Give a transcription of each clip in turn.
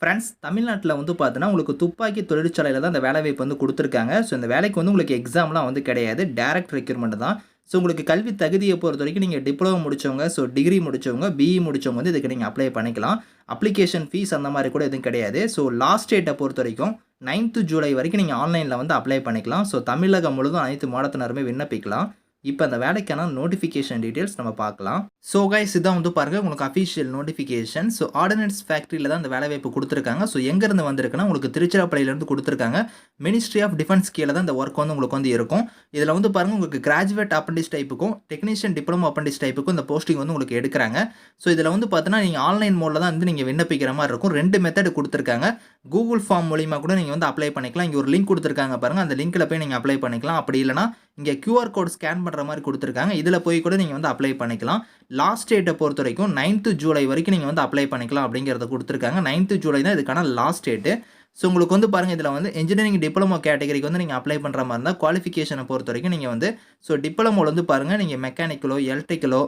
Friends தமிழ்நாட்டில வந்து பார்த்தீங்கன்னா, உங்களுக்கு துப்பாக்கி தொழிற்சாலையில தான் அந்த வேலைவாய்ப்பு வந்து குடுத்துருக்காங்க. ஸோ இந்த வேலைக்கு வந்து உங்களுக்கு எக்ஸாம்லாம் வந்து கிடையாது. டைரக்ட் ரெக்ரூட்மெண்ட் தான். ஸோ உங்களுக்கு கல்வி தகுதிய பொறுத்தவரைக்கும் நீங்க டிப்ளோமா முடிச்சவங்க, ஸோ டிகிரி முடிச்சவங்க, பிஇ முடிச்சவங்க வந்து இதுக்கு நீங்க அப்ளை பண்ணிக்கலாம். அப்ளிகேஷன் ஃபீஸ் அந்த மாரி கூட எதுவும் கிடையாது. ஸோ லாஸ்ட் டேட்ட பொறுத்தவரைக்கும் 9த் ஜூலை வரைக்கும் நீங்க ஆன்லைன்ல வந்து அப்ளை பண்ணிக்கலாம். ஸோ தமிழகம் முழுதும் அனைத்து மாவட்டத்தினருமே விண்ணப்பிக்கலாம். இப்ப அந்த வேலைக்கான நோட்டிஃபிகேஷன் டீட்டெயில்ஸ் நம்ம பார்க்கலாம். ஸோ கைஸ் இதான் வந்து பாருங்க உங்களுக்கு அஃபிஷியல் நோட்டிஃபிகேஷன். ஸோ ஆர்டினன்ஸ் ஃபேக்டரியில தான் இந்த வேலைவாய்ப்பு குடுத்துருக்காங்க. ஸோ எங்கேருந்து வந்திருக்குன்னா உங்களுக்கு திருச்சிராப்பள்ளியிலேருந்து குடுத்துருக்காங்க. மினிஸ்ட்ரி ஆஃப் டிஃபென்ஸ் கீழ தான் இந்த ஒர்க் வந்து உங்களுக்கு வந்து இருக்கும். இதில வந்து பாருங்க உங்களுக்கு கிராஜுவேட் அப்ரண்டிஸ் டைப்புக்கும், டெக்னீஷியன் டிப்ளமோ அப்ரண்டிஸ் டைப்புக்கும் இந்த போஸ்டிங் வந்து உங்களுக்கு எடுக்குறாங்க. ஸோ இதில வந்து பார்த்தீங்கன்னா, நீங்க ஆன்லைன் மோட்ல தான் வந்து நீங்க விண்ணப்பிக்கிற மாரி இருக்கும். 2 மெத்தட் குடுத்துருக்காங்க. கூகுள் ஃபார்ம் மூலியமா கூட நீங்க வந்து அப்ளை பண்ணிக்கலாம். இங்க ஒரு லிங்க் குடுத்துருக்காங்க பாருங்க. அந்த லிங்க்ல போய் நீங்க அப்ளை பண்ணிக்கலாம். அப்படி இல்லன்னா, இங்க QR கோட் ஸ்கேன் பண்ற மாரி குடுத்துருக்காங்க. இதில போய் கூட நீங்க வந்து அப்ளை பண்ணிக்கலாம். லாஸ்ட் டேட்ட பொறுத்தவரைக்கும் 9த் ஜூலை வரைக்கும் நீங்க வந்து அப்ளை பண்ணிக்கலாம் அப்படிங்கிறத குடுத்துருக்காங்க. 9த் ஜூலை தான் இதுக்கான லாஸ்ட் டேட்டு. ஸோ உங்களுக்கு வந்து பாருங்க இதில வந்து இன்ஜினியரிங் டிப்ளமோ கேட்டகரிக்கு வந்து நீங்க அப்ளை பண்ற மாரி இருந்தா குவாலிஃபிகேஷன பொறுத்தவரைக்கும் நீங்க வந்து டிப்ளமோல வந்து பாருங்க நீங்க மெக்கானிக்கலோ, எலக்ட்ரிக்கலோ,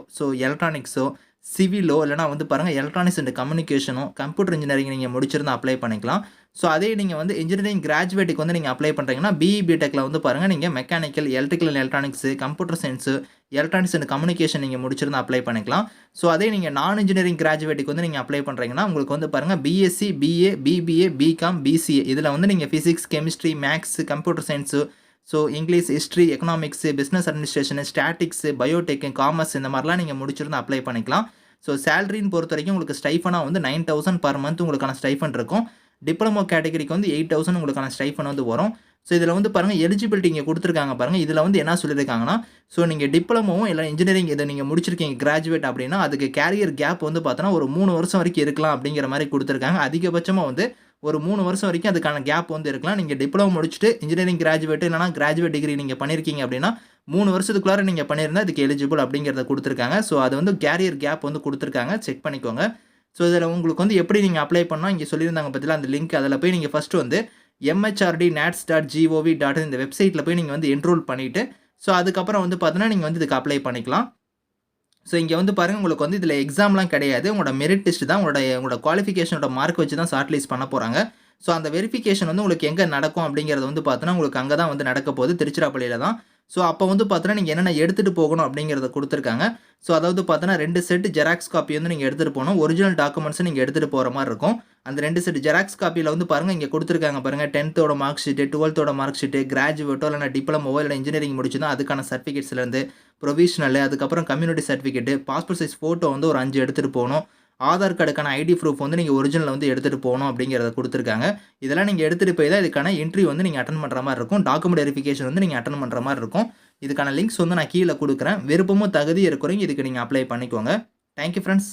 எலக்ட்ரானிக்ஸோ, சிவிலோ இல்லன்னா வந்து பாருங்க எலக்ட்ரானிக்ஸ் அண்ட் கம்யூனிகேஷனோ, கம்ப்யூட்டர் இன்ஜினியரிங் நீங்க முடிச்சிருந்தா அப்ளை பண்ணிக்கலாம். ஸோ அதே நீங்க வந்து இன்ஜினியரிங் கிராஜுவேட்க்கு வந்து நீங்க அப்ளை பண்றீங்கன்னா, பிஇ, பிடெக்ல வந்து பாருங்க நீங்க mechanical, electrical and electronics, computer science, electronics and communication நீங்க முடிச்சிருந்தா அப்ளை பண்ணிக்கலாம். ஸோ அதே நீங்க நான் இன்ஜினியரிங் கிராஜுவேட்க்கு வந்து நீங்க அப்ளை பண்றீங்கன்னா, உங்களுக்கு வந்து பாருங்க BSc, BA, BBA, BCom, BCA இதில வந்து நீங்க physics, chemistry, maths, computer science, English, history, economics, business administration, statistics, biotech, commerce இந்த மாரிலாம் நீங்க முடிச்சிருந்தா அப்ளை பண்ணிக்கலாம். சேலரின்னு பொறுத்தவரைக்கும் உங்களுக்கு ஸ்டைஃபனா வந்து 9000 பெர் மந்த் உங்களுக்கான ஸ்டைஃபன் இருக்கும். டிப்ளமோ கேட்டகரிக்கு வந்து 8000 உங்களுக்கான ஸ்டைஃபன் வந்து வரும். இதில வந்து பாருங்க எலிஜிபிலிட்டி இங்க குடுத்துருக்காங்க பாருங்க. இதில வந்து என்ன சொல்லியிருக்காங்கன்னா, நீங்க டிப்ளமோவும் இல்ல இன்ஜினியரிங் இத நீங்க முடிச்சிருக்கீங்க கிராஜுவேட் அப்படின்னா, அதுக்கு கேரியர் கேப் வந்து பார்த்தோன்னா, ஒரு 3 வருஷம் வரைக்கும் இருக்கலாம் அப்படிங்கிற மாரி குடுத்துருக்காங்க. அதிகபட்சமா வந்து ஒரு 3 வருஷம் வரைக்கும் அதுக்கான கேப் வந்து இருக்கலாம். நீங்க டிப்ளமோ முடிச்சுட்டு இன்ஜினியரிங் கிராஜுவேட் இல்லன்னா கிராஜுவேட் டிகிரி நீங்க பண்ணியிருக்கீங்க அப்படின்னா, 3 வருஷத்துக்குள்ளார நீங்க பண்ணியிருந்தா இதுக்கு எலிஜிபிள் அப்படிங்கிறத குடுத்துருக்காங்க. அது வந்து கேரியர் கேப் வந்து குடுத்துருக்காங்க. செக் பண்ணிக்கோங்க. இதில உங்களுக்கு வந்து எப்படி நீங்க அப்ளை பண்ணணும் இங்க சொல்லியிருந்தாங்க பார்த்தீங்களா, அந்த லிங்க் அதில போய் நீங்க ஃபர்ஸ்ட் வந்து mhrd.nats.gov.in இந்த வெப்சைட்ல போய் நீங்க வந்து என்ரோல் பண்ணிட்டு, அதுக்கப்புறம் வந்து பார்த்தீங்கன்னா, நீங்க வந்து இதுக்கு அப்ளை பண்ணிக்கலாம். இங்க வந்து பாருங்க உங்களுக்கு வந்து இதில எக்ஸாம்லாம் கிடையாது. உங்களோட மெரிட் டெஸ்ட் தான் உங்களோட குவாலிஃபிகேஷனோட மார்க் வச்சு தான் ஷார்ட் லிஸ்ட் பண்ண போறாங்க. அந்த வெரிஃபிகேஷன் வந்து உங்களுக்கு எங்க நடக்கும் அப்படிங்கிறது வந்து பார்த்தீங்கன்னா, உங்களுக்கு அங்க தான் வந்து நடக்க போகுது. திருச்சிராப்பள்ளியில தான். அப்ப வந்து பார்த்தீங்கன்னா, நீங்க என்னென்ன எடுத்துட்டு போகணும் அப்படிங்கிறத குடுத்துருக்காங்க. அதாவது பார்த்தீங்கன்னா 2 செட் ஜெராக்ஸ் காப்பி வந்து நீங்க எடுத்துட்டு போணும். ஒரிஜினல் டாக்குமெண்ட்ஸ் நீங்க எடுத்துட்டு போற மாரி இருக்கும். அந்த 2 செட் ஜெராக்ஸ் காப்பில வந்து பாருங்க இங்க குடுத்துருக்காங்க பாருங்க 10த்தோட மார்க் ஷீட், 12த்தோட மார்க் ஷீட், கிராஜுவேட்டோ இல்லன்னா டிப்ளமோவோ இல்ல இன்ஜினியரிங் முடிச்சிருந்தா அதுக்கான சர்டிபிகேட்ஸ்ல இருந்து, புரோவிஷனல் அதுக்கப்புறம் community certificate, passport size photo வந்து ஒரு 5 எடுத்துட்டு போணும். ஆதார் கார்டுக்கான ஐடி ப்ரூஃப் வந்து நீங்க ஒரிஜினல் வந்து எடுத்துட்டு போணும் அப்படிங்கிறத குடுத்துருக்காங்க. இதெல்லாம் நீங்க எடுத்துட்டு போய் தான் இதுக்கான இன்டர்வியூ வந்து நீங்க அட்டெண்ட் பண்ற மாரி இருக்கும். டாக்குமெண்ட் வெரிஃபிகேஷன் வந்து நீங்க அட்டெண்ட் பண்ற மாரி இருக்கும். இதுக்கான லிங்க்ஸ் வந்து நான் கீழ குடுக்குறேன். விருப்பமும் தகுதியும் இருக்கிறவங்க இதுக்கு நீங்க அப்ளை பண்ணிக்கோங்க. Thank you friends.